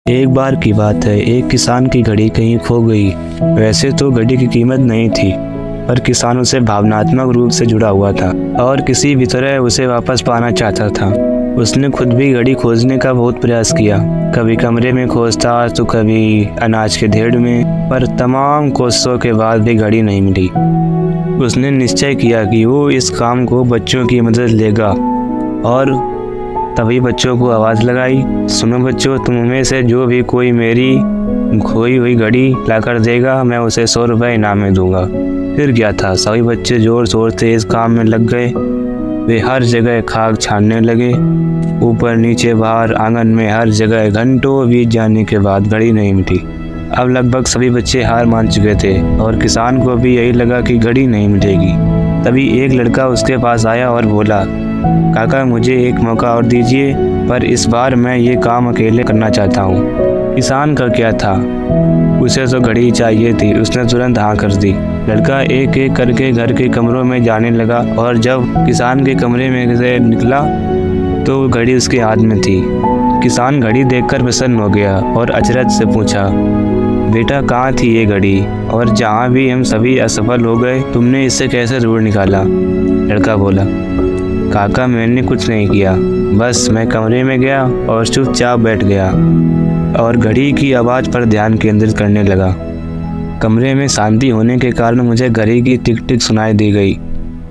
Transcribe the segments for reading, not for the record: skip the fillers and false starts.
एक बार की बात है, एक किसान की घड़ी कहीं खो गई। वैसे तो घड़ी की कीमत नहीं थी, पर किसान उसे भावनात्मक रूप से जुड़ा हुआ था और किसी भी तरह उसे वापस पाना चाहता था। उसने खुद भी घड़ी खोजने का बहुत प्रयास किया, कभी कमरे में खोजता तो कभी अनाज के ढेर में, पर तमाम कोशिशों के बाद भी घड़ी नहीं मिली। उसने निश्चय किया कि वो इस काम को बच्चों की मदद लेगा और तभी बच्चों को आवाज़ लगाई, सुनो बच्चों, तुम में से जो भी कोई मेरी खोई हुई घड़ी लाकर देगा, मैं उसे 100 रुपये इनाम में दूंगा। फिर क्या था, सभी बच्चे जोर शोर से इस काम में लग गए। वे हर जगह खाक छानने लगे, ऊपर नीचे बाहर आंगन में हर जगह। घंटों बीत जाने के बाद घड़ी नहीं मिली। अब लगभग सभी बच्चे हार मान चुके थे और किसान को भी यही लगा कि घड़ी नहीं मिलेगी। तभी एक लड़का उसके पास आया और बोला, काका मुझे एक मौका और दीजिए, पर इस बार मैं ये काम अकेले करना चाहता हूँ। किसान का क्या था, उसे तो घड़ी चाहिए थी। उसने तुरंत हाँ कर दी। लड़का एक एक करके घर के कमरों में जाने लगा और जब किसान के कमरे में से निकला तो घड़ी उसके हाथ में थी। किसान घड़ी देखकर प्रसन्न हो गया और अचरज से पूछा, बेटा कहाँ थी ये घड़ी, और जहाँ भी हम सभी असफल हो गए तुमने इससे कैसे ढूंढ निकाला? लड़का बोला, काका मैंने कुछ नहीं किया, बस मैं कमरे में गया और चुपचाप बैठ गया और घड़ी की आवाज़ पर ध्यान केंद्रित करने लगा। कमरे में शांति होने के कारण मुझे घड़ी की टिक टिक सुनाई दी गई,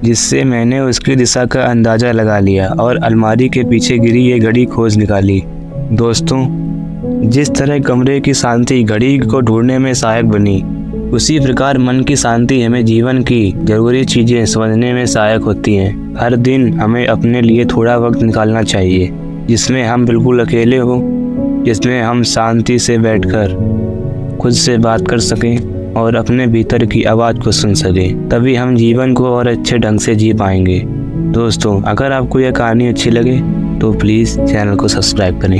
जिससे मैंने उसकी दिशा का अंदाज़ा लगा लिया और अलमारी के पीछे गिरी ये घड़ी खोज निकाली। दोस्तों, जिस तरह कमरे की शांति घड़ी को ढूंढने में सहायक बनी, उसी प्रकार मन की शांति हमें जीवन की ज़रूरी चीज़ें समझने में सहायक होती हैं। हर दिन हमें अपने लिए थोड़ा वक्त निकालना चाहिए, जिसमें हम बिल्कुल अकेले हों, जिसमें हम शांति से बैठकर खुद से बात कर सकें और अपने भीतर की आवाज़ को सुन सकें। तभी हम जीवन को और अच्छे ढंग से जी पाएंगे। दोस्तों, अगर आपको यह कहानी अच्छी लगे तो प्लीज़ चैनल को सब्सक्राइब करें।